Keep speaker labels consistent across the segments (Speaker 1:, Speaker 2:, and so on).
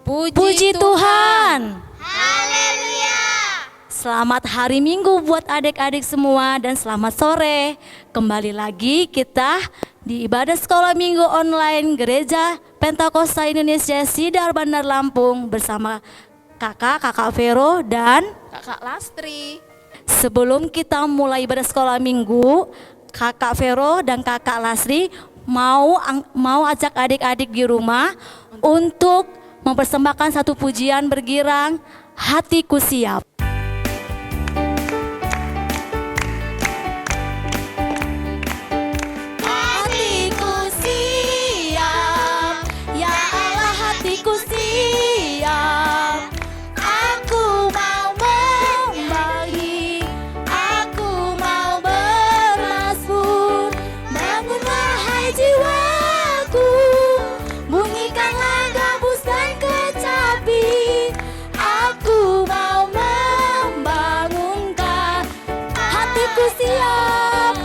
Speaker 1: Puji Tuhan.
Speaker 2: Haleluya.
Speaker 1: Selamat hari Minggu buat adik-adik semua dan selamat sore. Kembali lagi kita di ibadah sekolah minggu online Gereja Pentakosta Indonesia Sidar Bandar Lampung bersama kakak Vero dan
Speaker 2: Kakak Lastri.
Speaker 1: sebelum kita mulai ibadah sekolah minggu, kakak Vero dan kakak Lastri mau ajak adik-adik di rumah untuk mempersembahkan satu pujian bergirang, hatiku siap. Hatiku siap, ya Allah hatiku siap. Aku mau membagi, aku mau bermasmur. Bangunlah hai jiwaku, bunyikanlah gambus dan kecapi. Aku mau membangunkan, hatiku siap.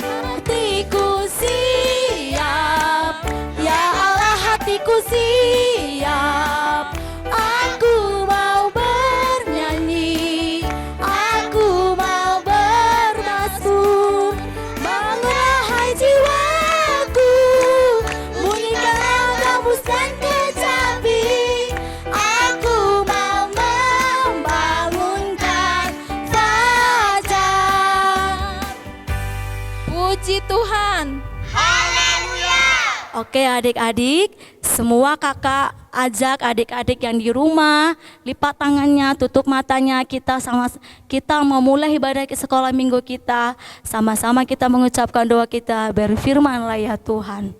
Speaker 1: Hatiku siap, ya Allah hatiku siap. Aku mau bernyanyi, aku mau bermasmur. Bangunlah hai jiwaku, bunyikanlah gambus dan kecapi. Aku mau membangunkan fajar.
Speaker 2: Puji Tuhan. Haleluya.
Speaker 1: Oke adik-adik, semua kakak ajak adik-adik yang di rumah, lipat tangannya, tutup matanya, kita memulai ibadah sekolah minggu kita. Sama-sama kita mengucapkan doa kita, berfirmanlah ya Tuhan.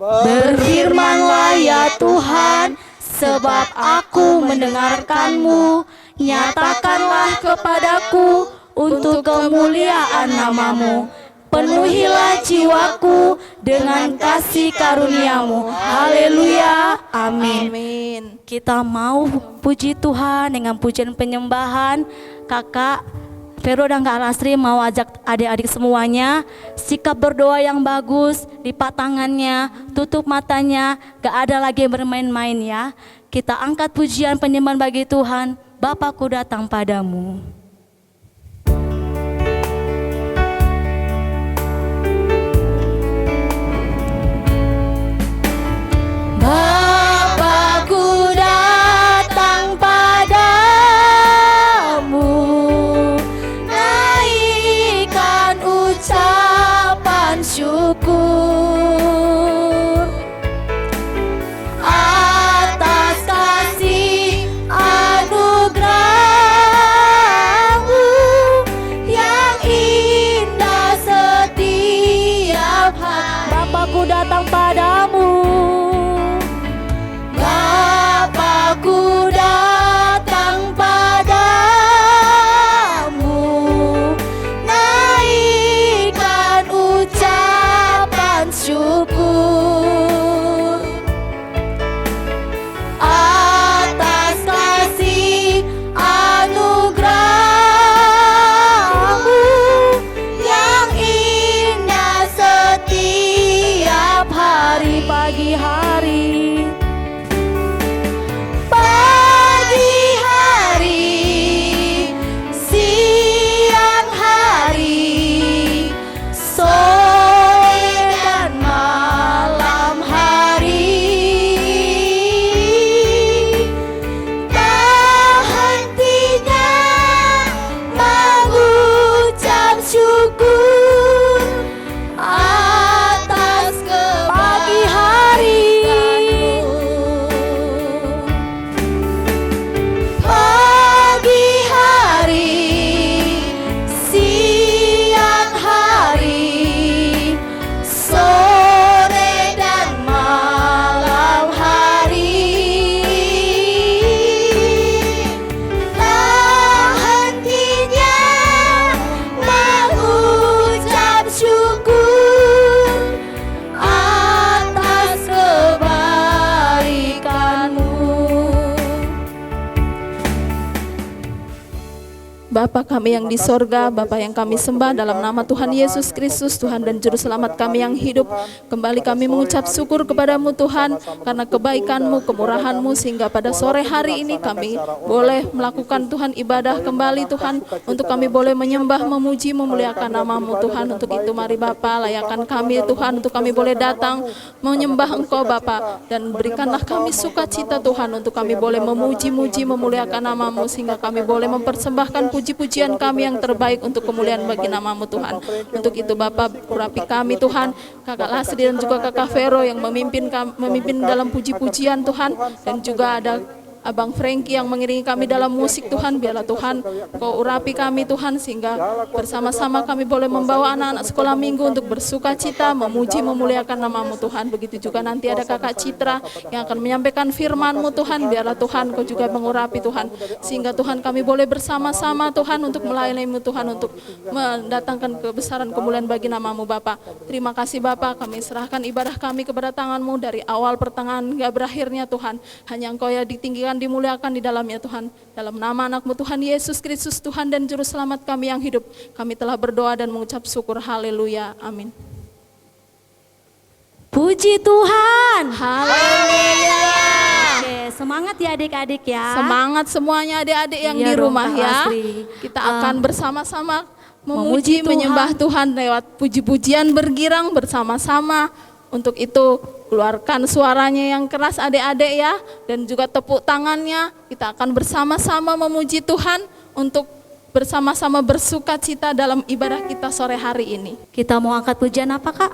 Speaker 1: Berfirmanlah ya Tuhan, sebab aku mendengarkanmu, nyatakanlah kepadaku untuk kemuliaan namamu. Penuhilah jiwaku dengan kasih karuniamu. Haleluya, amin.
Speaker 2: Amin.
Speaker 1: Kita mau puji Tuhan dengan pujian penyembahan. Kakak Vero dan Kak Lastri mau ajak adik-adik semuanya sikap berdoa yang bagus, lipat tangannya, tutup matanya, gak ada lagi yang bermain-main ya. Kita angkat pujian penyembahan bagi Tuhan. Bapakku datang padamu. Bapakku datang padamu, naikkan ucapan syukur atas kasih anugerah-Mu yang indah setiap hari. Bapakku datang padamu,
Speaker 3: Bapa kami yang di sorga, Bapa yang kami sembah dalam nama Tuhan Yesus Kristus, Tuhan dan Juru Selamat kami yang hidup. Kembali kami mengucap syukur kepadamu Tuhan, karena kebaikan-Mu, kemurahan-Mu, sehingga pada sore hari ini kami boleh melakukan Tuhan ibadah kembali Tuhan, untuk kami boleh menyembah, memuji, memuliakan nama-Mu Tuhan. Untuk itu mari Bapa, layakan kami Tuhan, untuk kami boleh datang menyembah Engkau Bapa, dan berikanlah kami sukacita Tuhan, untuk kami boleh memuji-muji, memuliakan nama-Mu, sehingga kami boleh mempersembahkan puji-pujian kami yang terbaik untuk kemuliaan bagi nama-Mu Tuhan. Untuk itu Bapa, urapi kami Tuhan, Kakak Lasri dan juga Kakak Vero yang memimpin dalam puji-pujian Tuhan, dan juga ada Abang Frankie yang mengiringi kami dalam musik Tuhan. Biarlah Tuhan Kau urapi kami Tuhan, sehingga bersama-sama kami boleh membawa anak-anak sekolah minggu untuk bersuka cita, memuji, memuliakan nama-Mu Tuhan. Begitu juga nanti ada Kakak Citra yang akan menyampaikan firman-Mu Tuhan. Biarlah Tuhan Kau juga mengurapi Tuhan, sehingga Tuhan kami boleh bersama-sama Tuhan untuk melayani-Mu Tuhan, untuk mendatangkan kebesaran kemuliaan bagi nama-Mu Bapa. Terima kasih Bapa, kami serahkan ibadah kami kepada tangan-Mu dari awal pertengahan hingga berakhirnya Tuhan. Hanya Engkau yang ditinggikan, dimuliakan di dalamnya Tuhan. Dalam nama anak-Mu Tuhan Yesus Kristus, Tuhan dan Juru Selamat kami yang hidup, kami telah berdoa dan mengucap syukur. Haleluya, amin.
Speaker 1: Puji Tuhan.
Speaker 3: Haleluya.
Speaker 1: Oke, semangat ya adik-adik ya.
Speaker 3: Semangat semuanya adik-adik yang
Speaker 1: Iya
Speaker 3: di
Speaker 1: dong,
Speaker 3: rumah
Speaker 1: Kak
Speaker 3: ya.
Speaker 1: Lasri.
Speaker 3: Kita akan bersama-sama
Speaker 1: memuji
Speaker 3: memuji,
Speaker 1: Tuhan.
Speaker 3: menyembah Tuhan lewat puji-pujian bergirang bersama-sama. Untuk itu keluarkan suaranya yang keras adik-adik ya, dan juga tepuk tangannya. Kita akan bersama-sama memuji Tuhan untuk bersama-sama bersuka cita dalam ibadah kita sore hari ini.
Speaker 1: Kita mau angkat pujian apa Kak?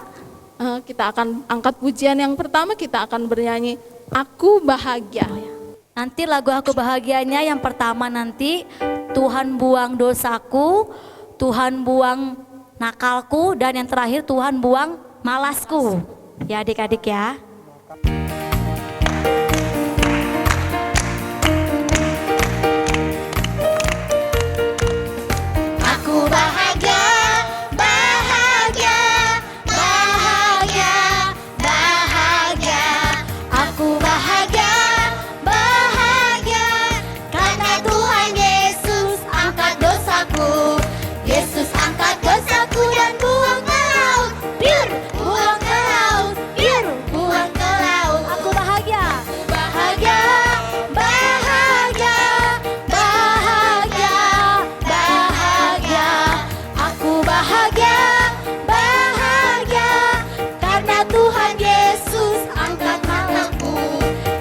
Speaker 3: Kita akan angkat pujian yang pertama, kita akan bernyanyi Aku Bahagia.
Speaker 1: Nanti lagu Aku Bahagianya yang pertama nanti Tuhan buang dosaku, Tuhan buang nakalku, dan yang terakhir Tuhan buang malasku. Ya adik-adik ya.
Speaker 2: Aku bahagia, bahagia, bahagia, bahagia. Aku bahagia, bahagia, karena Tuhan Yesus angkat dosaku. Yesus angkat dosaku dan buang ke laut, biar buang ke laut, biar buang ke laut. Aku bahagia, bahagia, bahagia, bahagia, bahagia. Aku bahagia, bahagia, karena Tuhan Yesus angkat nakalku.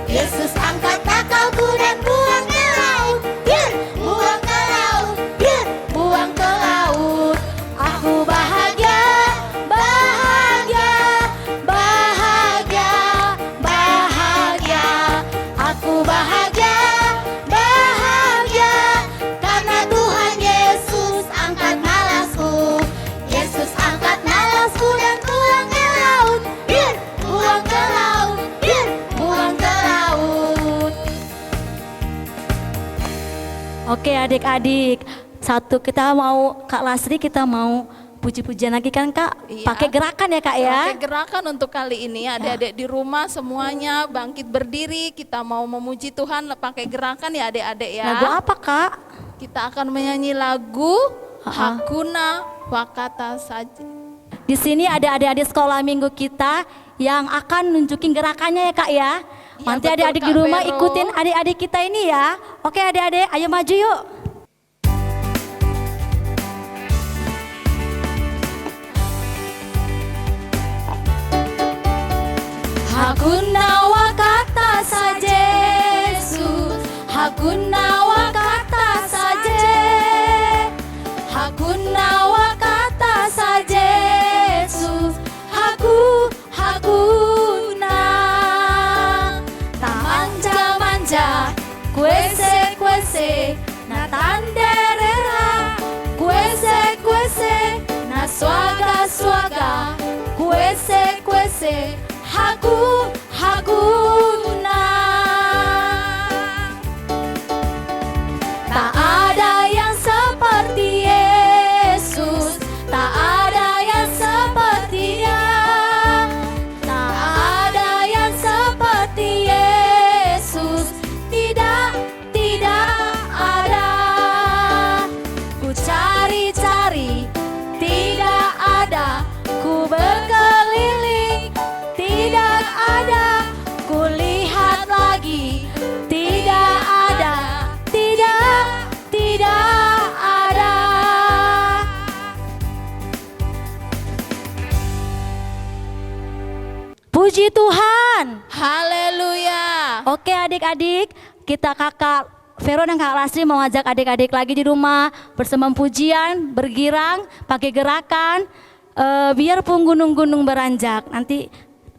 Speaker 2: Yesus angkat nakalku dan buang ke laut, biar buang ke laut, biar buang ke laut. Aku bahagia, bahagia, bahagia, bahagia. Aku bahagia, bahagia, karena Tuhan Yesus angkat malasku. Yesus angkat malasku dan buang ke laut, biar buang ke laut, biar buang ke laut.
Speaker 1: Oke adik-adik, satu kita mau Kak Lasri, kita mau puji-pujian lagi kan Kak?
Speaker 3: Iya.
Speaker 1: Pakai gerakan ya Kak ya?
Speaker 3: Pakai gerakan untuk kali ini, adik-adik di rumah semuanya bangkit berdiri. Kita mau memuji Tuhan pakai gerakan ya adik-adik ya.
Speaker 1: Lagu apa Kak?
Speaker 3: Kita akan menyanyi lagu
Speaker 1: Ha-ha.
Speaker 3: Hakuna Wakata Saja.
Speaker 1: Di sini ada adik-adik sekolah minggu kita yang akan nunjukin gerakannya ya Kak ya.
Speaker 3: Iya,
Speaker 1: Nanti
Speaker 3: betul,
Speaker 1: adik-adik
Speaker 3: Kak
Speaker 1: di rumah
Speaker 3: Vero.
Speaker 1: ikutin adik-adik kita ini ya. Oke adik-adik, ayo maju yuk.
Speaker 2: Hakuna wakata saja Yesus, hakuna wakata saja, hakuna wakata saja Yesus, hakuna. Tak manja-manja, kuese-kuese, na tanderera, kuese-kuese, na swaga-swaga, kuese-kuese, hakuna. Tak ada yang seperti Yesus, tak ada yang seperti Dia, tak ada yang seperti Yesus, tidak ada.
Speaker 1: Puji Tuhan.
Speaker 3: Haleluya.
Speaker 1: Oke adik-adik, kita kakak Vero dan Kak Lasri mau ngajak adik-adik lagi di rumah bersembah pujian, bergirang, pakai gerakan, biarpun gunung-gunung beranjak. Nanti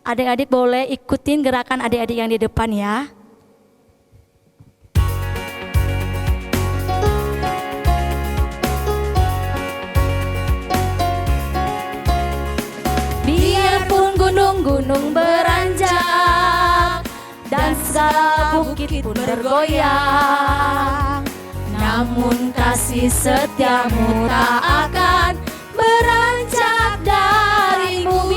Speaker 1: adik-adik boleh ikutin gerakan adik-adik yang di depan ya.
Speaker 2: Biarpun gunung-gunung beranjak dan segala bukit pun bergoyang, namun kasih setiamu tak akan beranjak darimu.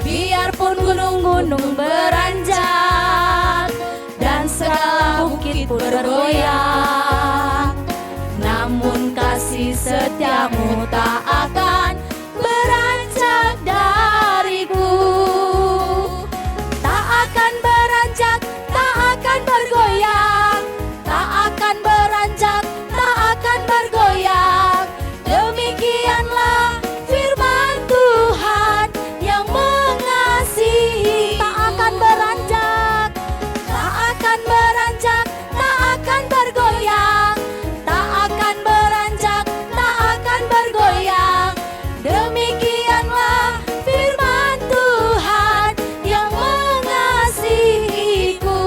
Speaker 2: Biarpun gunung-gunung beranjak dan segala bukit pun bergoyang, namun kasih setiamu tak akan beranjak dariku. Tak akan beranjak, tak akan bergoyang, tak akan beranjak, tak akan bergoyang. Demikianlah firman Tuhan yang mengasihi. Tak akan beranjak, tak akan beranjak, tak akan bergoyang, tak akan beranjak, tak akan bergoyang. Demikianlah firman Tuhan yang mengasihiku.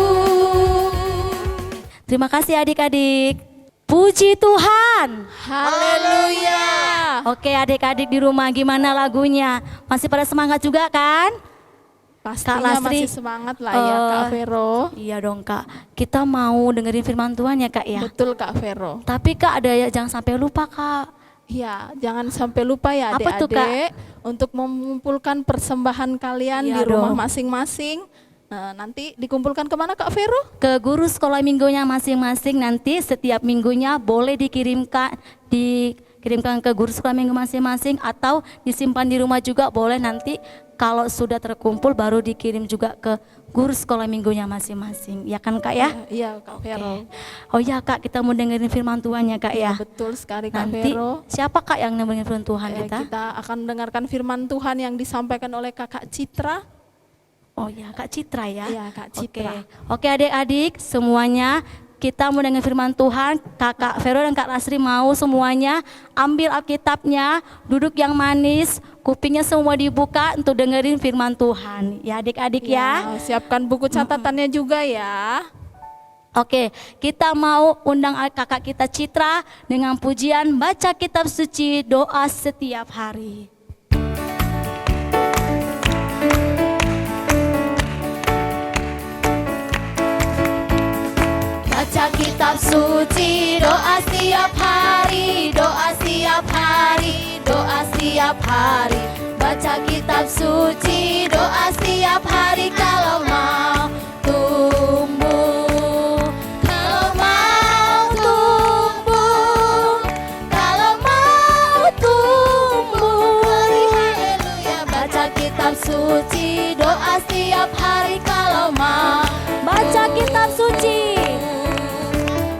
Speaker 1: Terima kasih adik-adik. Puji Tuhan.
Speaker 3: Haleluya.
Speaker 1: Oke adik-adik di rumah gimana lagunya? Masih pada semangat juga kan?
Speaker 3: Pastinya
Speaker 1: Lasri,
Speaker 3: masih semangat lah ya Kak Vero.
Speaker 1: Iya dong Kak, kita mau dengerin firman Tuhan ya Kak ya.
Speaker 3: Betul Kak Vero.
Speaker 1: Tapi Kak ada ya, jangan sampai lupa Kak.
Speaker 3: Ya, jangan sampai lupa ya
Speaker 1: Apa tuh, Kak?
Speaker 3: adik-adik untuk mengumpulkan persembahan kalian
Speaker 1: Iya
Speaker 3: di rumah
Speaker 1: dong.
Speaker 3: masing-masing. Nah, nanti dikumpulkan kemana Kak Vero?
Speaker 1: Ke guru sekolah minggunya masing-masing, nanti setiap minggunya boleh dikirimkan ke guru sekolah minggu masing-masing atau disimpan di rumah juga boleh, nanti kalau sudah terkumpul baru dikirim juga ke guru sekolah minggunya masing-masing. Ya kan Kak ya?
Speaker 3: Iya Kak Vero.
Speaker 1: Oh ya Kak, kita mau dengerin firman Tuhan ya Kak ya.
Speaker 3: Betul sekali Kak
Speaker 1: Nanti
Speaker 3: Vero.
Speaker 1: siapa Kak yang dengerin firman Tuhan kita?
Speaker 3: Kita akan mendengarkan firman Tuhan yang disampaikan oleh Kakak Citra.
Speaker 1: Oh ya Kak Citra ya.
Speaker 3: Iya Kak Citra.
Speaker 1: Oke adik-adik semuanya, kita mau dengar firman Tuhan. Kakak Vero dan Kak Lasri mau semuanya ambil Alkitabnya, duduk yang manis, kupingnya semua dibuka untuk dengerin firman Tuhan. Ya adik-adik ya.
Speaker 3: Siapkan buku catatannya juga ya.
Speaker 1: Oke, kita mau undang kakak kita Citra dengan pujian baca kitab suci, doa setiap hari.
Speaker 2: Baca kitab suci, doa setiap hari, doa setiap hari, doa setiap hari. Baca kitab suci, doa setiap hari kalau mau tumbuh, kalau mau tumbuh, kalau mau tumbuh. Haleluya. Baca kitab suci, doa setiap hari kalau mau
Speaker 1: Baca kitab suci.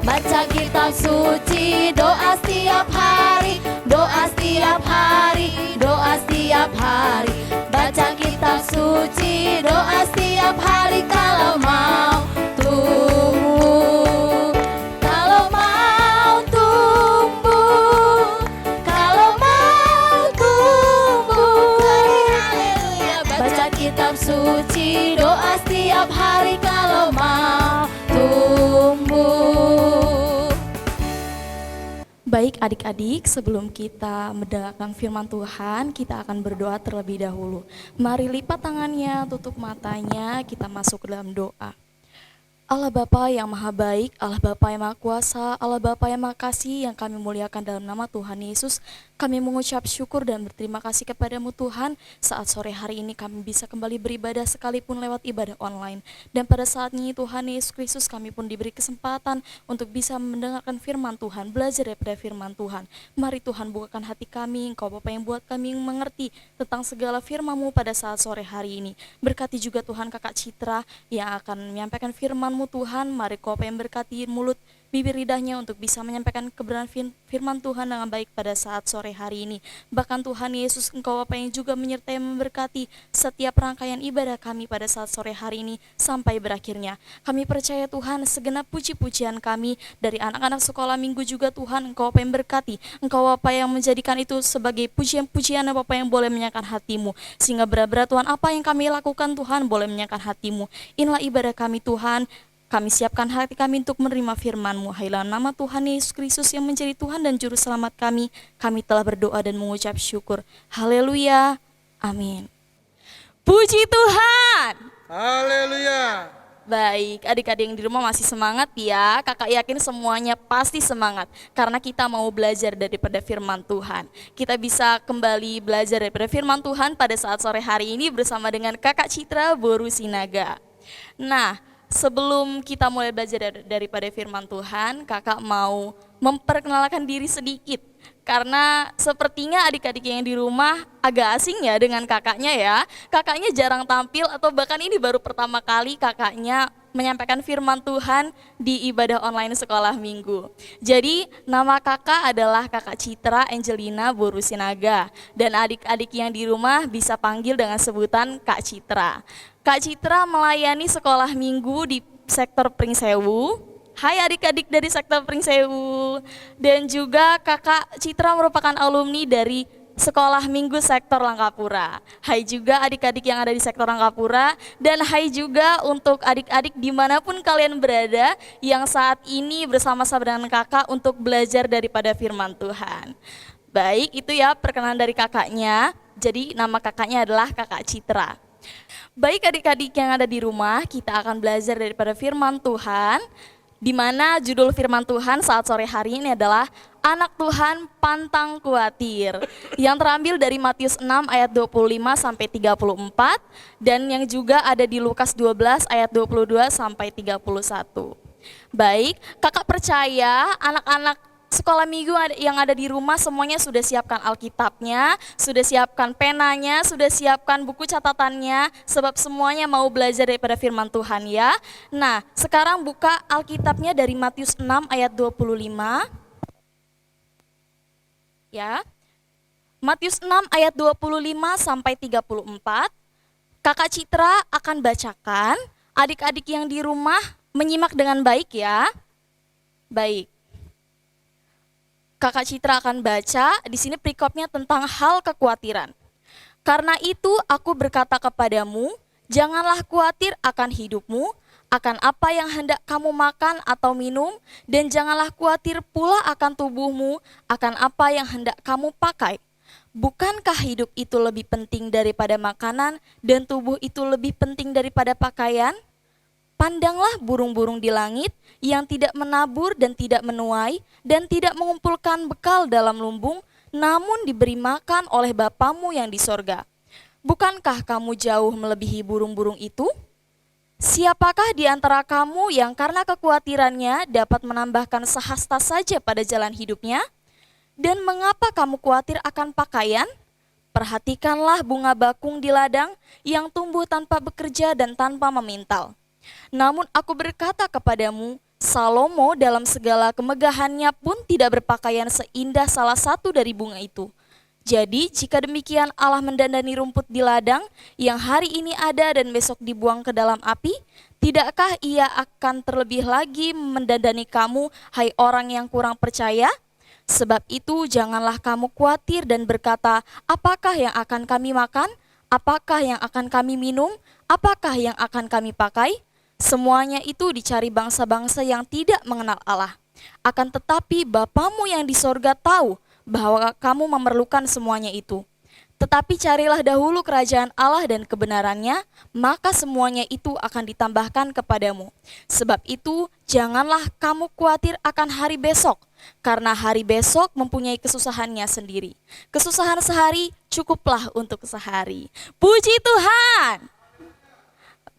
Speaker 2: baca kitab suci, doa setiap hari, doa setiap hari, doa setiap hari. Baca kitab suci, doa setiap hari kalau mau tumbuh, kalau mau tumbuh, kalau mau tumbuh. Haleluya. Baca kitab suci, doa setiap hari kalau mau tumbuh.
Speaker 4: Baik adik-adik, sebelum kita mendengarkan firman Tuhan, kita akan berdoa terlebih dahulu. Mari lipat tangannya, tutup matanya, kita masuk ke dalam doa. Allah Bapa yang Maha Baik, Allah Bapa yang Maha Kuasa, Allah Bapa yang Maha Kasih yang kami muliakan dalam nama Tuhan Yesus, kami mengucap syukur dan berterima kasih kepadamu Tuhan, saat sore hari ini kami bisa kembali beribadah sekalipun lewat ibadah online. Dan pada saat ini Tuhan Yesus Kristus kami pun diberi kesempatan untuk bisa mendengarkan firman Tuhan, belajar daripada firman Tuhan. Mari Tuhan bukakan hati kami, Engkau Bapa yang buat kami mengerti tentang segala firman-Mu pada saat sore hari ini. Berkati juga Tuhan kakak Citra yang akan menyampaikan firman-Mu Tuhan, mari Kau yang berkati mulut bibir lidahnya untuk bisa menyampaikan kebenaran firman Tuhan dengan baik pada saat sore hari ini. Bahkan Tuhan Yesus, Engkau Bapa yang juga menyertai memberkati setiap rangkaian ibadah kami pada saat sore hari ini sampai berakhirnya. Kami percaya Tuhan, segenap puji-pujian kami dari anak-anak sekolah minggu juga Tuhan, Engkau Bapa yang berkati, Engkau Bapa yang menjadikan itu sebagai pujian-pujian Bapa yang boleh menyenangkan hati-Mu, sehingga benar-benar Tuhan, apa yang kami lakukan Tuhan boleh menyenangkan hati-Mu. Inilah ibadah kami Tuhan, kami siapkan hati kami untuk menerima firman-Mu. Hailah nama Tuhan Yesus Kristus yang menjadi Tuhan dan Juru Selamat kami telah berdoa dan mengucap syukur. Haleluya, amin. Puji Tuhan.
Speaker 5: Haleluya.
Speaker 4: Baik, adik-adik yang di rumah masih semangat ya? Kakak yakin semuanya pasti semangat karena kita mau belajar daripada firman Tuhan. Kita bisa kembali belajar daripada firman Tuhan pada saat sore hari ini bersama dengan Kakak Citra Boru Sinaga. Nah, sebelum kita mulai belajar daripada firman Tuhan, kakak mau memperkenalkan diri sedikit. Karena sepertinya adik-adik yang di rumah agak asing ya dengan kakaknya ya. Kakaknya jarang tampil atau bahkan ini baru pertama kali kakaknya menyampaikan firman Tuhan di ibadah online sekolah minggu. Jadi nama kakak adalah Kakak Citra Angelina Boru Sinaga. Dan adik-adik yang di rumah bisa panggil dengan sebutan Kak Citra. Kak Citra melayani sekolah minggu di sektor Pringsewu. Hai adik-adik dari sektor Pringsewu. Dan juga Kakak Citra merupakan alumni dari sekolah minggu sektor Langkapura. Hai juga adik-adik yang ada di sektor Langkapura. Dan hai juga untuk adik-adik dimanapun kalian berada yang saat ini bersama-sama dengan kakak untuk belajar daripada firman Tuhan. Baik, itu ya perkenalan dari kakaknya. Jadi nama kakaknya adalah Kakak Citra. Baik adik-adik yang ada di rumah, kita akan belajar daripada firman Tuhan, di mana judul firman Tuhan saat sore hari ini adalah Anak Tuhan Pantang Khawatir, yang terambil dari Matius 6 ayat 25 sampai 34 dan yang juga ada di Lukas 12 ayat 22 sampai 31. Baik, kakak percaya anak-anak sekolah minggu yang ada di rumah semuanya sudah siapkan Alkitabnya, sudah siapkan penanya, sudah siapkan buku catatannya, sebab semuanya mau belajar daripada firman Tuhan ya. Nah, sekarang buka Alkitabnya dari Matius 6 ayat 25. Ya. Matius 6 ayat 25 sampai 34. Kakak Citra akan bacakan, adik-adik yang di rumah menyimak dengan baik ya. Baik. Kakak Citra akan baca, di sini perikopnya tentang hal kekhawatiran. Karena itu aku berkata kepadamu, janganlah khawatir akan hidupmu, akan apa yang hendak kamu makan atau minum, dan janganlah khawatir pula akan tubuhmu, akan apa yang hendak kamu pakai. Bukankah hidup itu lebih penting daripada makanan, dan tubuh itu lebih penting daripada pakaian? Pandanglah burung-burung di langit yang tidak menabur dan tidak menuai dan tidak mengumpulkan bekal dalam lumbung, namun diberi makan oleh Bapamu yang di sorga. Bukankah kamu jauh melebihi burung-burung itu? Siapakah di antara kamu yang karena kekhawatirannya dapat menambahkan sehasta saja pada jalan hidupnya? Dan mengapa kamu khawatir akan pakaian? Perhatikanlah bunga bakung di ladang yang tumbuh tanpa bekerja dan tanpa memintal. Namun aku berkata kepadamu, Salomo dalam segala kemegahannya pun tidak berpakaian seindah salah satu dari bunga itu. Jadi jika demikian Allah mendandani rumput di ladang yang hari ini ada dan besok dibuang ke dalam api, tidakkah ia akan terlebih lagi mendandani kamu, hai orang yang kurang percaya? Sebab itu janganlah kamu khawatir dan berkata, apakah yang akan kami makan? Apakah yang akan kami minum? Apakah yang akan kami pakai? Semuanya itu dicari bangsa-bangsa yang tidak mengenal Allah. Akan tetapi Bapamu yang di sorga tahu bahwa kamu memerlukan semuanya itu. Tetapi carilah dahulu kerajaan Allah dan kebenarannya, maka semuanya itu akan ditambahkan kepadamu. Sebab itu janganlah kamu khawatir akan hari besok, karena hari besok mempunyai kesusahannya sendiri. Kesusahan sehari cukuplah untuk sehari. Puji Tuhan!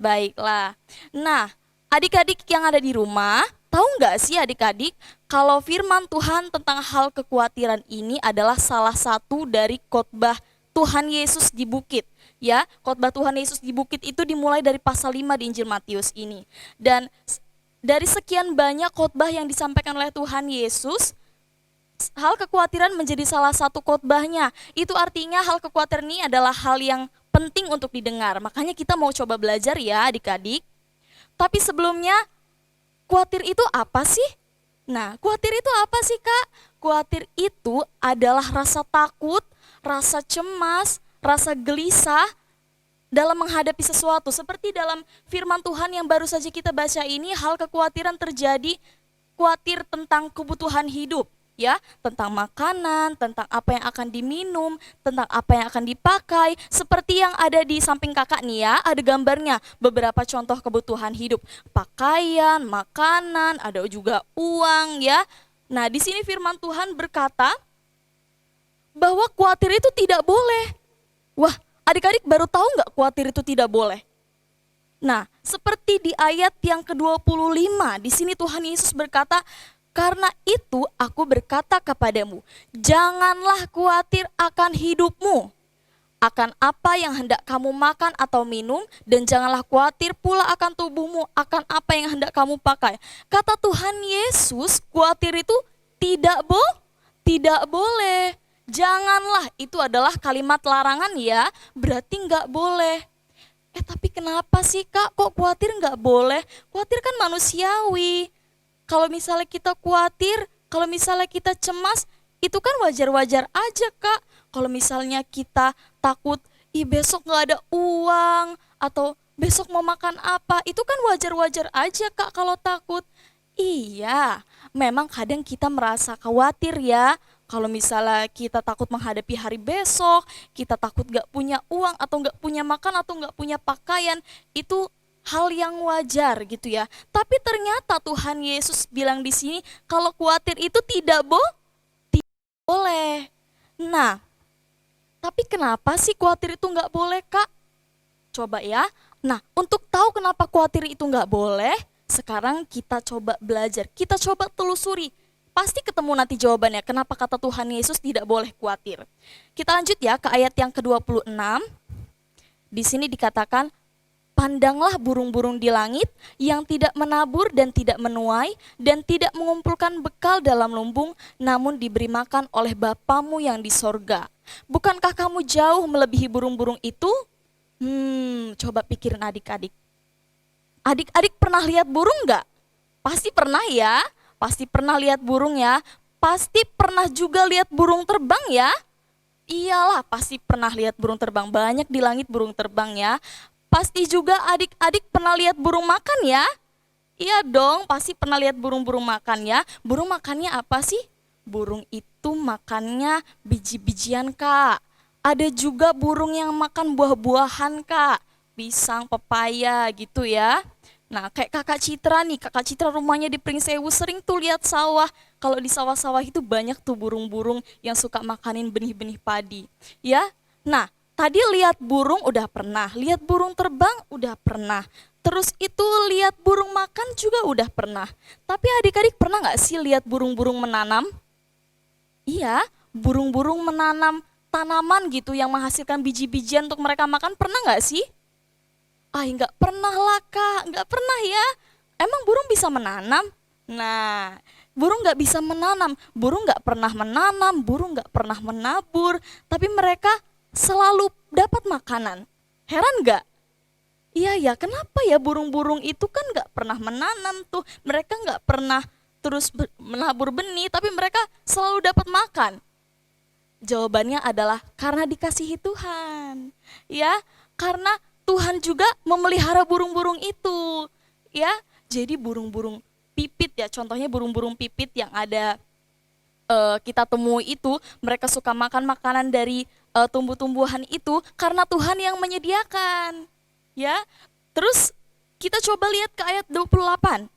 Speaker 4: Baiklah. Nah, adik-adik yang ada di rumah, tahu nggak sih adik-adik kalau firman Tuhan tentang hal kekhawatiran ini adalah salah satu dari khotbah Tuhan Yesus di bukit. Ya, khotbah Tuhan Yesus di bukit itu dimulai dari pasal 5 di Injil Matius ini. Dan Dari sekian banyak khotbah yang disampaikan oleh Tuhan Yesus, hal kekhawatiran menjadi salah satu khotbahnya. Itu artinya hal kekhawatiran ini adalah hal yang penting untuk didengar. Makanya kita mau coba belajar ya adik-adik. Tapi sebelumnya, khawatir itu apa sih? Nah, khawatir itu apa sih Kak? Khawatir itu adalah rasa takut, rasa cemas, rasa gelisah dalam menghadapi sesuatu. Seperti dalam firman Tuhan yang baru saja kita baca ini, hal kekhawatiran terjadi, khawatir tentang kebutuhan hidup. Ya, tentang makanan, tentang apa yang akan diminum, tentang apa yang akan dipakai. Seperti yang ada di samping kakak nih ya, ada gambarnya, beberapa contoh kebutuhan hidup. Pakaian, makanan, ada juga uang ya. Nah, di sini firman Tuhan berkata bahwa khawatir itu tidak boleh. Wah, adik-adik baru tahu nggak khawatir itu tidak boleh? Nah, seperti di ayat yang ke-25, di sini Tuhan Yesus berkata, karena itu aku berkata kepadamu, janganlah khawatir akan hidupmu, akan apa yang hendak kamu makan atau minum, dan janganlah khawatir pula akan tubuhmu, akan apa yang hendak kamu pakai. Kata Tuhan Yesus, khawatir itu tidak boleh. Janganlah, itu adalah kalimat larangan ya, berarti nggak boleh. Tapi kenapa sih Kak, kok khawatir nggak boleh? Khawatir kan manusiawi. Kalau misalnya kita khawatir, kalau misalnya kita cemas, itu kan wajar-wajar aja Kak. Kalau misalnya kita takut, besok gak ada uang, atau besok mau makan apa, itu kan wajar-wajar aja Kak kalau takut. Iya, memang kadang kita merasa khawatir ya. Kalau misalnya kita takut menghadapi hari besok, kita takut gak punya uang, atau gak punya makan, atau gak punya pakaian, itu hal yang wajar gitu ya. Tapi ternyata Tuhan Yesus bilang di sini kalau khawatir itu tidak boleh. Nah, tapi kenapa sih khawatir itu nggak boleh Kak? Coba ya. Nah, untuk tahu kenapa khawatir itu nggak boleh, sekarang kita coba belajar, kita coba telusuri. Pasti ketemu nanti jawabannya kenapa kata Tuhan Yesus tidak boleh khawatir. Kita lanjut ya ke ayat yang ke-26. Di sini dikatakan, pandanglah burung-burung di langit yang tidak menabur dan tidak menuai dan tidak mengumpulkan bekal dalam lumbung, namun diberi makan oleh Bapamu yang di sorga. Bukankah kamu jauh melebihi burung-burung itu? Coba pikirin adik-adik. Adik-adik pernah lihat burung nggak? Pasti pernah ya, pasti pernah lihat burung ya. Pasti pernah juga lihat burung terbang ya. Iyalah, pasti pernah lihat burung terbang, banyak di langit burung terbang ya. Pasti juga adik-adik pernah lihat burung makan ya? Iya dong, pasti pernah lihat burung-burung makan ya. Burung makannya apa sih? Burung itu makannya biji-bijian Kak. Ada juga burung yang makan buah-buahan Kak. Pisang, pepaya gitu ya. Nah kayak kakak Citra nih, kakak Citra rumahnya di Pringsewu sering tuh lihat sawah. Kalau di sawah-sawah itu banyak tuh burung-burung yang suka makanin benih-benih padi. Ya, nah tadi lihat burung udah pernah, lihat burung terbang udah pernah, terus itu lihat burung makan juga udah pernah. Tapi adik-adik pernah gak sih lihat burung-burung menanam? Iya, burung-burung menanam tanaman gitu yang menghasilkan biji-bijian untuk mereka makan, pernah gak sih? Enggak pernah lah Kak, enggak pernah ya. Emang burung bisa menanam? Nah, burung gak bisa menanam, burung gak pernah menanam, burung gak pernah menabur, tapi mereka selalu dapat makanan. Heran gak? Iya ya, kenapa ya burung-burung itu kan gak pernah menanam tuh. Mereka gak pernah terus menabur benih, tapi mereka selalu dapat makan. Jawabannya adalah karena dikasihi Tuhan. Ya, karena Tuhan juga memelihara burung-burung itu. Ya, jadi burung-burung pipit ya, contohnya burung-burung pipit yang ada kita temui itu, mereka suka makan makanan dari tumbuh-tumbuhan itu karena Tuhan yang menyediakan. Ya. Terus kita coba lihat ke ayat 28.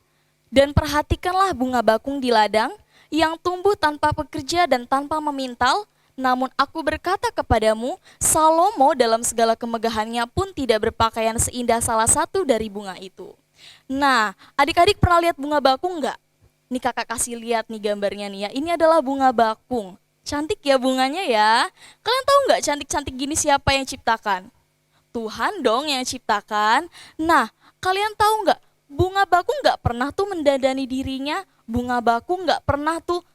Speaker 4: Dan perhatikanlah bunga bakung di ladang yang tumbuh tanpa pekerja dan tanpa memintal, namun aku berkata kepadamu, Salomo dalam segala kemegahannya pun tidak berpakaian seindah salah satu dari bunga itu. Nah, adik-adik pernah lihat bunga bakung enggak? Nih kakak kasih lihat nih gambarnya nih ya. Ini adalah bunga bakung. Cantik ya bunganya ya. Kalian tahu nggak cantik-cantik gini siapa yang ciptakan? Tuhan dong yang ciptakan. Nah, kalian tahu nggak bunga bakung nggak pernah tuh mendandani dirinya, bunga bakung nggak pernah tuh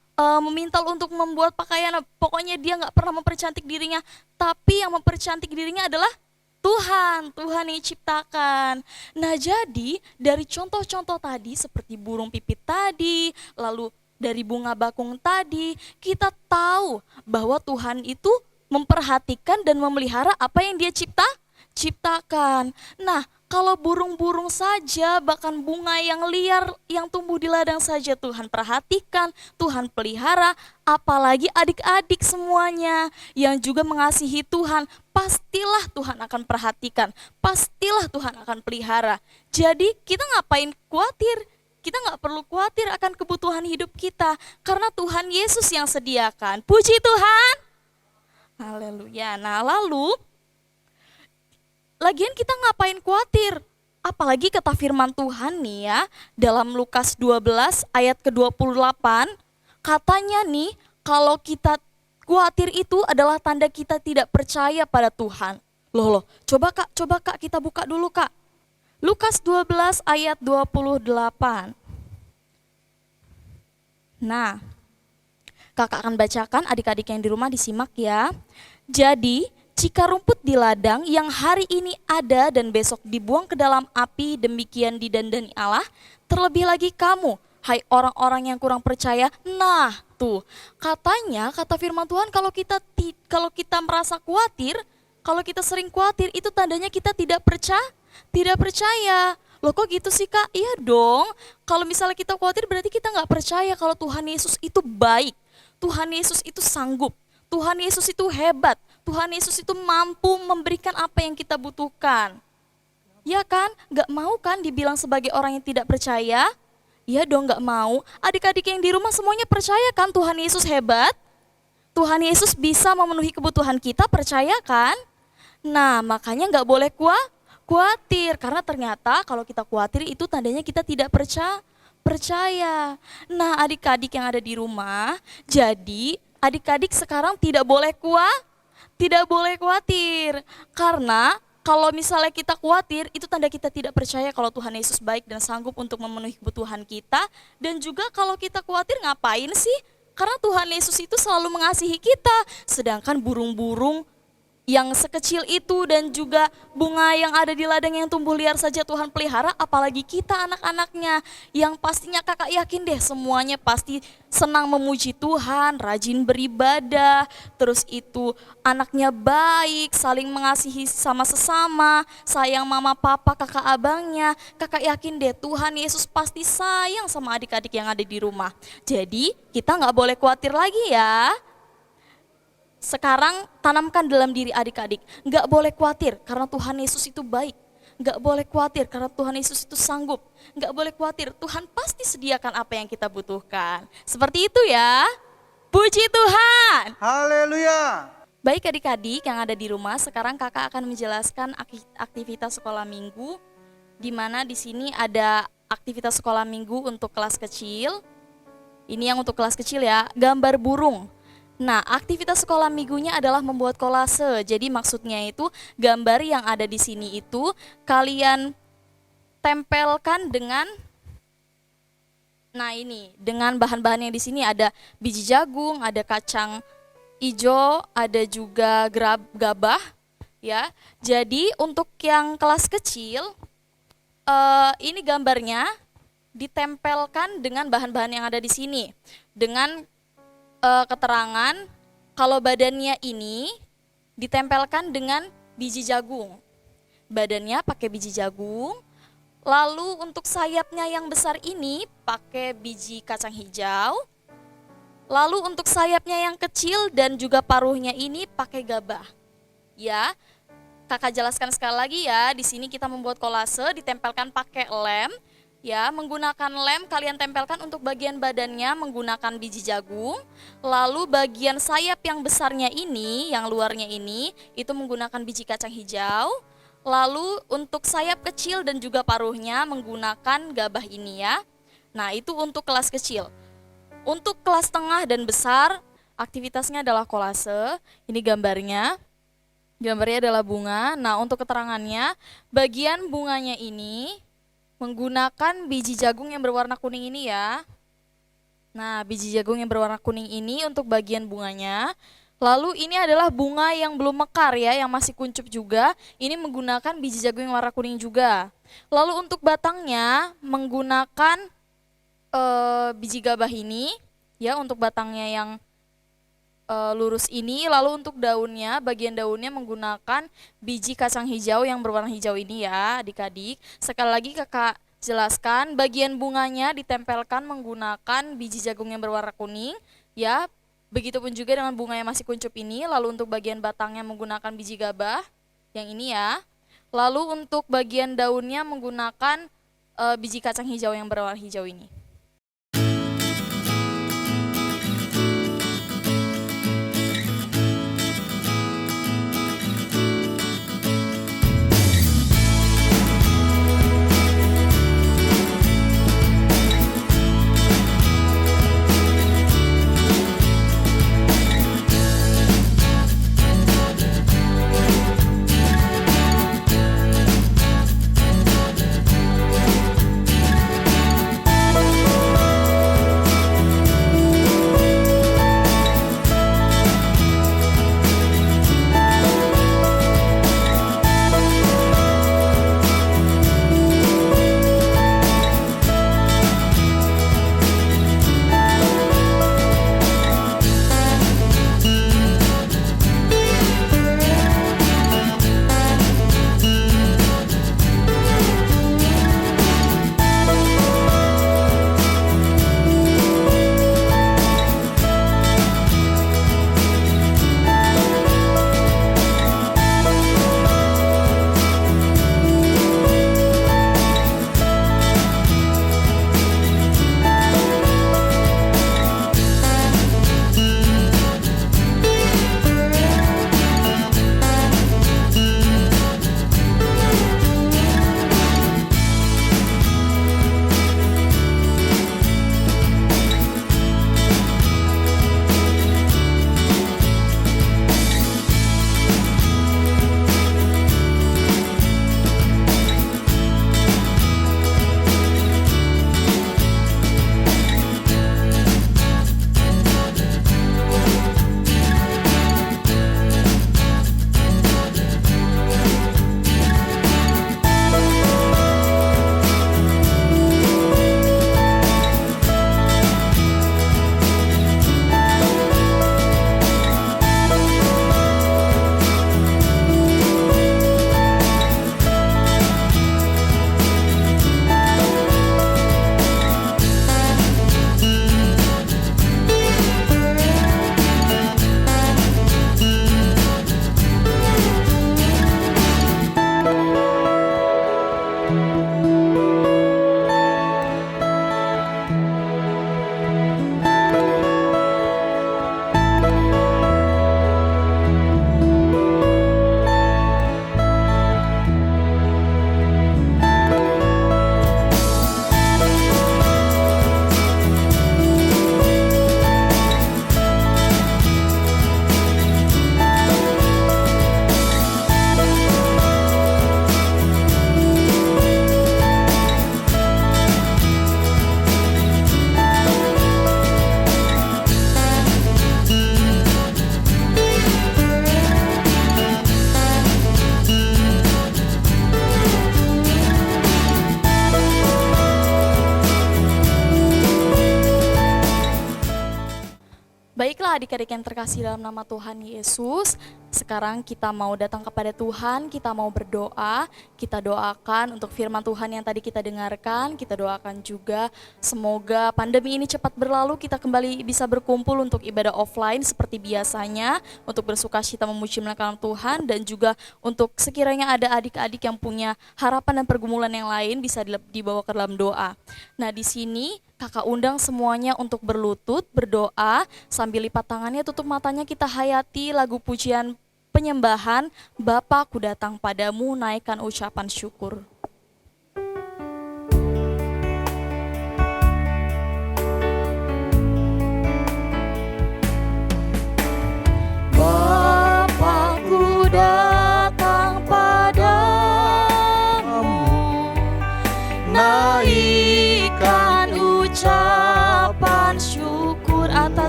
Speaker 4: memintal untuk membuat pakaian, pokoknya dia nggak pernah mempercantik dirinya, tapi yang mempercantik dirinya adalah Tuhan yang ciptakan. Nah jadi dari contoh-contoh tadi seperti burung pipit tadi, lalu dari bunga bakung tadi, kita tahu bahwa Tuhan itu memperhatikan dan memelihara apa yang dia ciptakan. Nah, kalau burung-burung saja, bahkan bunga yang liar yang tumbuh di ladang saja Tuhan perhatikan, Tuhan pelihara, apalagi adik-adik semuanya yang juga mengasihi Tuhan, pastilah Tuhan akan perhatikan, pastilah Tuhan akan pelihara. Jadi kita ngapain khawatir? Kita nggak perlu khawatir akan kebutuhan hidup kita, karena Tuhan Yesus yang sediakan. Puji Tuhan. Haleluya. Nah lalu, lagian kita ngapain khawatir? Apalagi kata firman Tuhan nih ya, dalam Lukas 12 ayat ke-28, katanya nih, kalau kita khawatir itu adalah tanda kita tidak percaya pada Tuhan. Loh, coba kak kita buka dulu kak. Lukas 12 ayat 28. Nah, kakak akan bacakan, adik-adik yang di rumah disimak ya. Jadi, jika rumput di ladang yang hari ini ada dan besok dibuang ke dalam api, demikian didandani Allah, terlebih lagi kamu, hai orang-orang yang kurang percaya. Nah, tuh, katanya kata firman Tuhan kalau kita merasa khawatir, kalau kita sering khawatir itu tandanya kita tidak percaya. Loh kok gitu sih kak? Iya dong, kalau misalnya kita khawatir berarti kita nggak percaya kalau Tuhan Yesus itu baik, Tuhan Yesus itu sanggup, Tuhan Yesus itu hebat, Tuhan Yesus itu mampu memberikan apa yang kita butuhkan. Ya kan? Nggak mau kan dibilang sebagai orang yang tidak percaya? Iya dong nggak mau. Adik-adik yang di rumah semuanya percaya kan Tuhan Yesus hebat? Tuhan Yesus bisa memenuhi kebutuhan kita, percaya kan? Nah makanya nggak boleh khawatir, karena ternyata kalau kita khawatir itu tandanya kita tidak percaya. Nah adik-adik yang ada di rumah, jadi adik-adik sekarang tidak boleh khawatir, karena kalau misalnya kita khawatir itu tanda kita tidak percaya kalau Tuhan Yesus baik dan sanggup untuk memenuhi kebutuhan kita. Dan juga kalau kita khawatir ngapain sih? Karena Tuhan Yesus itu selalu mengasihi kita, sedangkan burung-burung yang sekecil itu dan juga bunga yang ada di ladang yang tumbuh liar saja Tuhan pelihara, apalagi kita anak-anaknya yang pastinya kakak yakin deh semuanya pasti senang memuji Tuhan, rajin beribadah, terus itu anaknya baik, saling mengasihi sama sesama, sayang mama papa kakak abangnya. Kakak yakin deh Tuhan Yesus pasti sayang sama adik-adik yang ada di rumah. Jadi kita nggak boleh khawatir lagi ya. Sekarang tanamkan dalam diri adik-adik, nggak boleh khawatir karena Tuhan Yesus itu baik, nggak boleh khawatir karena Tuhan Yesus itu sanggup, nggak boleh khawatir, Tuhan pasti sediakan apa yang kita butuhkan. Seperti itu ya, puji Tuhan.
Speaker 5: Haleluya.
Speaker 4: Baik adik-adik yang ada di rumah, sekarang kakak akan menjelaskan aktivitas sekolah minggu, di mana di sini ada aktivitas sekolah minggu untuk kelas kecil. Ini yang untuk kelas kecil ya, gambar burung. Nah, aktivitas sekolah minggunya adalah membuat kolase. Jadi maksudnya itu gambar yang ada di sini itu kalian tempelkan dengan dengan bahan-bahan yang di sini ada biji jagung, ada kacang ijo, ada juga gabah ya. Jadi untuk yang kelas kecil ini gambarnya ditempelkan dengan bahan-bahan yang ada di sini dengan keterangan kalau badannya ini ditempelkan dengan biji jagung. Badannya pakai biji jagung. Lalu untuk sayapnya yang besar ini pakai biji kacang hijau. Lalu untuk sayapnya yang kecil dan juga paruhnya ini pakai gabah. Ya. Kakak jelaskan sekali lagi ya, di sini kita membuat kolase ditempelkan pakai lem. Ya, menggunakan lem kalian tempelkan untuk bagian badannya menggunakan biji jagung. Lalu bagian sayap yang besarnya ini, yang luarnya ini, itu menggunakan biji kacang hijau. Lalu untuk sayap kecil dan juga paruhnya menggunakan gabah ini ya. Nah itu untuk kelas kecil. Untuk kelas tengah dan besar, aktivitasnya adalah kolase. Ini gambarnya. Gambarnya adalah bunga. Nah untuk keterangannya, bagian bunganya ini menggunakan biji jagung yang berwarna kuning ini ya. Nah, biji jagung yang berwarna kuning ini untuk bagian bunganya. Lalu ini adalah bunga yang belum mekar ya, yang masih kuncup juga. Ini menggunakan biji jagung yang warna kuning juga. Lalu untuk batangnya menggunakan biji gabah ini ya, untuk batangnya yang lurus ini. Lalu untuk daunnya, bagian daunnya menggunakan biji kacang hijau yang berwarna hijau ini ya adik-adik. Sekali lagi kakak jelaskan, bagian bunganya ditempelkan menggunakan biji jagung yang berwarna kuning ya. Begitupun juga dengan bunga yang masih kuncup ini. Lalu untuk bagian batangnya menggunakan biji gabah yang ini ya. Lalu untuk bagian daunnya menggunakan biji kacang hijau yang berwarna hijau ini. Baiklah adik-adik yang terkasih dalam nama Tuhan Yesus, sekarang kita mau datang kepada Tuhan, kita mau berdoa, kita doakan untuk firman Tuhan yang tadi kita dengarkan, kita doakan juga semoga pandemi ini cepat berlalu, kita kembali bisa berkumpul untuk ibadah offline seperti biasanya, untuk bersukacita memuji memuliakan Tuhan, dan juga untuk sekiranya ada adik-adik yang punya harapan dan pergumulan yang lain bisa dibawa ke dalam doa. Nah di sini kakak undang semuanya untuk berlutut, berdoa, sambil lipat tangannya, tutup matanya, kita hayati lagu pujian penyembahan, Bapa ku datang padamu, naikkan ucapan syukur.
Speaker 2: Bapa ku datang padamu,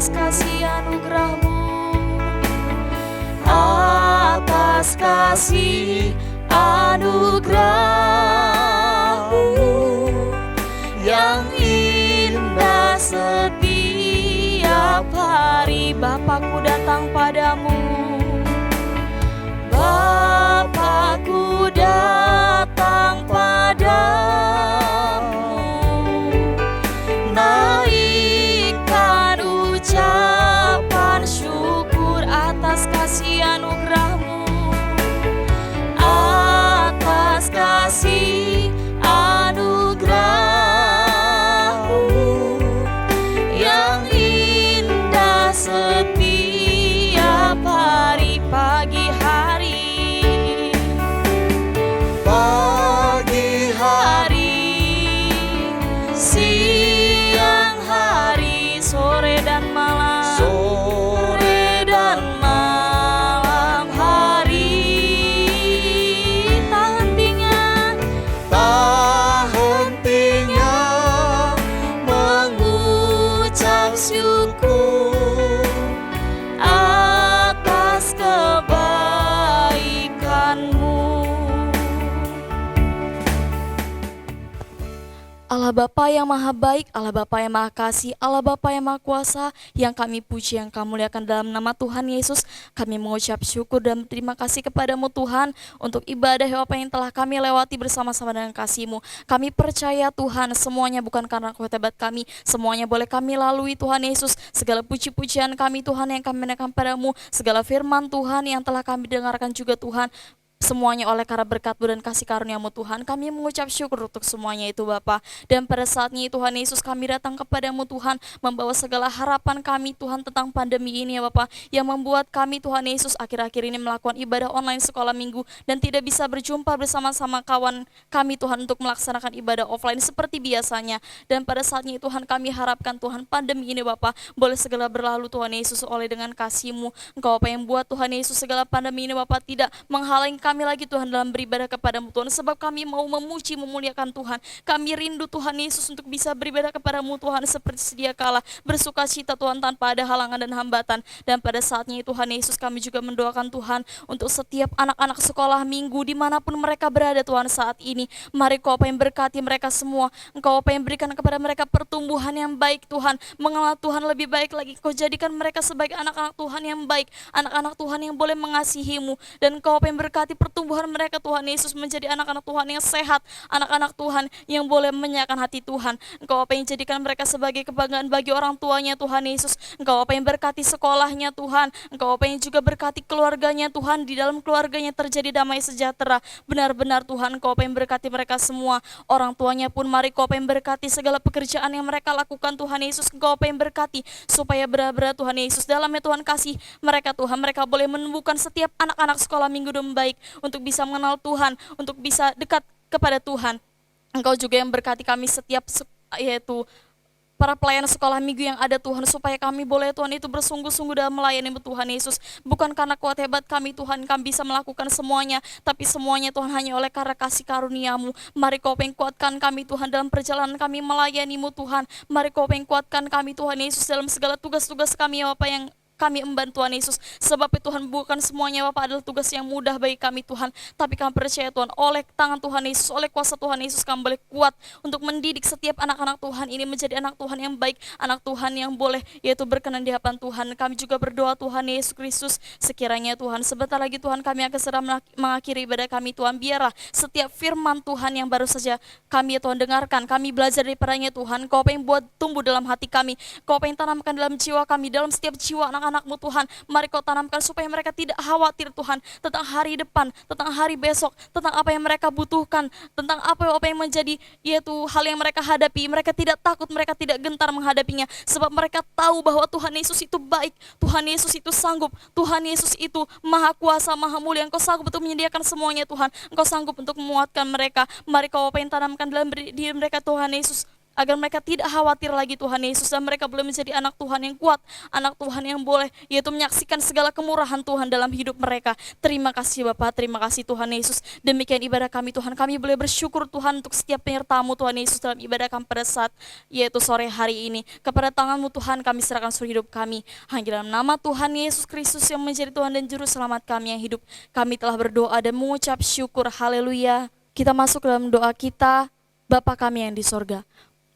Speaker 4: atas kasih anugerah-Mu, atas kasih anugerah-Mu yang indah setiap hari. Bapakku datang padamu, Bapakku datang padamu, naikkan ucapan syukur atas kasih anugerah-Mu, atas kasih anugerah-Mu yang indah setiap hari. Pagi hari,
Speaker 5: Pagi hari,
Speaker 4: siang hari, sore dan malam,
Speaker 5: sore
Speaker 4: dan malam hari, tak hentinya
Speaker 5: tak hentinya
Speaker 4: mengucap syukur atas kebaikan-Mu. Allah Bapa yang Maha Baik, Allah Bapa yang Maha Kasih, Allah Bapa yang Maha Kuasa, yang kami puji, yang kami muliakan dalam nama Tuhan Yesus, kami mengucap syukur dan terima kasih kepadamu Tuhan untuk ibadah apa yang telah kami lewati bersama-sama dengan kasih-Mu. Kami percaya Tuhan, semuanya bukan karena kuat hebat kami, semuanya boleh kami lalui Tuhan Yesus. Segala puji-pujian kami Tuhan yang kami naikkan padamu, segala firman Tuhan yang telah kami dengarkan juga Tuhan, semuanya oleh karena berkat-Mu dan kasih karunia-Mu Tuhan, kami mengucap syukur untuk semuanya itu Bapa. Dan pada saatnya Tuhan Yesus, kami datang kepadamu Tuhan, membawa segala harapan kami Tuhan tentang pandemi ini ya Bapa, yang membuat kami Tuhan Yesus akhir-akhir ini melakukan ibadah online sekolah minggu dan tidak bisa berjumpa bersama-sama kawan kami Tuhan untuk melaksanakan ibadah offline seperti biasanya. Dan pada saatnya Tuhan, kami harapkan Tuhan pandemi ini Bapa boleh segera berlalu Tuhan Yesus oleh dengan kasih-Mu. Engkau apa yang buat Tuhan Yesus segala pandemi ini Bapa tidak menghalangi kami lagi Tuhan dalam beribadah kepadamu Tuhan, sebab kami mau memuji memuliakan Tuhan. Kami rindu Tuhan Yesus untuk bisa beribadah kepadamu Tuhan seperti sedia kala, bersuka cita Tuhan tanpa ada halangan dan hambatan. Dan pada saatnya Tuhan Yesus, kami juga mendoakan Tuhan untuk setiap anak-anak sekolah minggu dimanapun mereka berada Tuhan saat ini. Mari Kau apa yang berkati mereka semua, Engkau apa yang berikan kepada mereka pertumbuhan yang baik Tuhan, mengenal Tuhan lebih baik lagi. Kau jadikan mereka sebagai anak-anak Tuhan yang baik, anak-anak Tuhan yang boleh mengasihi-Mu. Dan Engkau apa yang berkati pertumbuhan mereka Tuhan Yesus menjadi anak-anak Tuhan yang sehat, anak-anak Tuhan yang boleh menyenangkan hati Tuhan. Engkau apa yang jadikan mereka sebagai kebanggaan bagi orang tuanya Tuhan Yesus. Engkau apa yang berkati sekolahnya Tuhan, Engkau apa yang juga berkati keluarganya Tuhan, di dalam keluarganya terjadi damai sejahtera. Benar-benar Tuhan, Engkau apa yang berkati mereka semua, orang tuanya pun mari Kau apa yang berkati segala pekerjaan yang mereka lakukan Tuhan Yesus. Engkau apa yang berkati supaya benar-benar Tuhan Yesus dalamnya Tuhan kasih mereka Tuhan, mereka boleh menumbuhkan setiap anak-anak sekolah minggu dengan baik untuk bisa mengenal Tuhan, untuk bisa dekat kepada Tuhan. Engkau juga yang berkati kami setiap yaitu para pelayan sekolah minggu yang ada Tuhan, supaya kami boleh Tuhan itu bersungguh-sungguh dalam melayani Tuhan Yesus. Bukan karena kuat hebat kami Tuhan, kami bisa melakukan semuanya, tapi semuanya Tuhan hanya oleh karena kasih karunia-Mu. Mari Kau yang kuatkan kami Tuhan dalam perjalanan kami melayani-Mu Tuhan. Mari Kau yang kuatkan kami Tuhan Yesus dalam segala tugas-tugas kami apa yang kami emban Tuhan Yesus. Sebab Tuhan bukan semuanya Bapak adalah tugas yang mudah bagi kami Tuhan, tapi kami percaya Tuhan oleh tangan Tuhan Yesus, oleh kuasa Tuhan Yesus kami boleh kuat untuk mendidik setiap anak-anak Tuhan ini menjadi anak Tuhan yang baik, anak Tuhan yang boleh yaitu berkenan di hadapan Tuhan. Kami juga berdoa Tuhan Yesus Kristus, sekiranya Tuhan sebentar lagi Tuhan kami akan segera mengakhiri ibadah kami Tuhan. Biarlah setiap firman Tuhan yang baru saja kami ya Tuhan dengarkan, kami belajar daripadanya Tuhan. Kau apa yang buat tumbuh dalam hati kami, Kau apa yang tanamkan dalam jiwa kami, dalam setiap jiwa anak-anak-Mu Tuhan. Mari Kau tanamkan supaya mereka tidak khawatir Tuhan tentang hari depan, tentang hari besok, tentang apa yang mereka butuhkan, tentang apa yang menjadi yaitu hal yang mereka hadapi. Mereka tidak takut, mereka tidak gentar menghadapinya, sebab mereka tahu bahwa Tuhan Yesus itu baik, Tuhan Yesus itu sanggup, Tuhan Yesus itu maha kuasa, maha mulia. Engkau sanggup untuk menyediakan semuanya Tuhan, Engkau sanggup untuk menguatkan mereka. Mari Kau apa yang tanamkan dalam diri mereka Tuhan Yesus, agar mereka tidak khawatir lagi Tuhan Yesus, dan mereka boleh menjadi anak Tuhan yang kuat, anak Tuhan yang boleh yaitu menyaksikan segala kemurahan Tuhan dalam hidup mereka. Terima kasih Bapa, terima kasih Tuhan Yesus. Demikian ibadah kami Tuhan, kami boleh bersyukur Tuhan untuk setiap penyertamu Tuhan Yesus dalam ibadah kami pada saat yaitu sore hari ini. Kepada tangan-Mu Tuhan kami serahkan seluruh hidup kami. Hanya dalam nama Tuhan Yesus Kristus yang menjadi Tuhan dan Juru Selamat kami yang hidup, kami telah berdoa dan mengucap syukur. Haleluya. Kita masuk dalam doa kita. Bapa kami yang di sorga,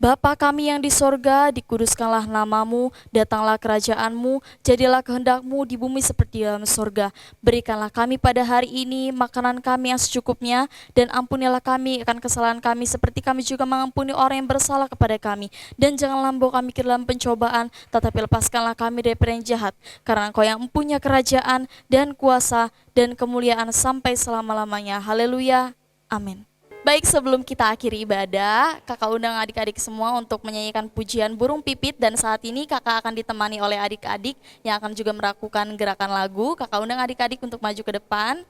Speaker 4: Bapa kami yang di sorga, dikuduskanlah namamu, datanglah kerajaan-Mu, jadilah kehendak-Mu di bumi seperti dalam sorga. Berikanlah kami pada hari ini makanan kami yang secukupnya, dan ampunilah kami akan kesalahan kami seperti kami juga mengampuni orang yang bersalah kepada kami. Dan janganlah membawa kami ke dalam pencobaan, tetapi lepaskanlah kami daripada yang jahat. Karena Engkau yang mempunyai kerajaan dan kuasa dan kemuliaan sampai selama-lamanya. Haleluya. Amin. Baik, sebelum kita akhiri ibadah, kakak undang adik-adik semua untuk menyanyikan pujian Burung Pipit, dan saat ini kakak akan ditemani oleh adik-adik yang akan juga melakukan gerakan lagu. Kakak undang adik-adik untuk maju ke depan.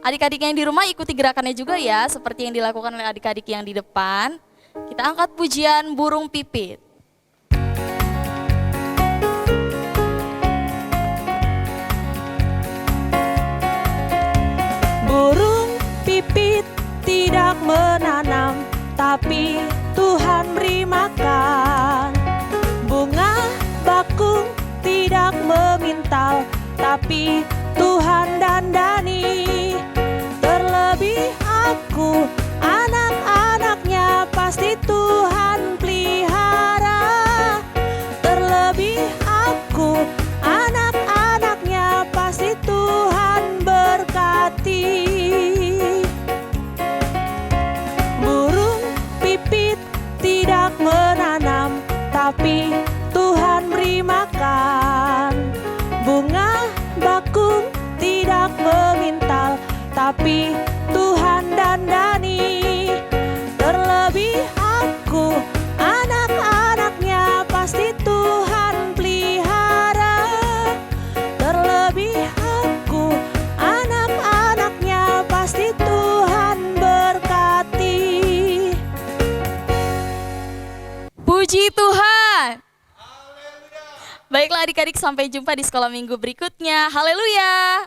Speaker 4: Adik-adik yang di rumah ikuti gerakannya juga ya, seperti yang dilakukan oleh adik-adik yang di depan. Kita angkat pujian Burung Pipit.
Speaker 6: Burung pipit tidak menanam, tapi Tuhan beri makan. Bunga bakung tidak memintal, tapi Tuhan dandani. Terlebih aku, anak-anaknya pasti Tuhan pelihara. Terlebih aku, anak-anaknya pasti Tuhan berkati. Tidak menanam, tapi Tuhan beri makan. Bunga bakung tidak memintal, tapi Tuhan dandani. Terlebih aku, anak-anaknya pasti Tuhan pelihara. Terlebih aku, anak-anaknya pasti Tuhan berkati.
Speaker 4: Puji Tuhan. Baiklah adik-adik, sampai jumpa di sekolah minggu berikutnya. Haleluya.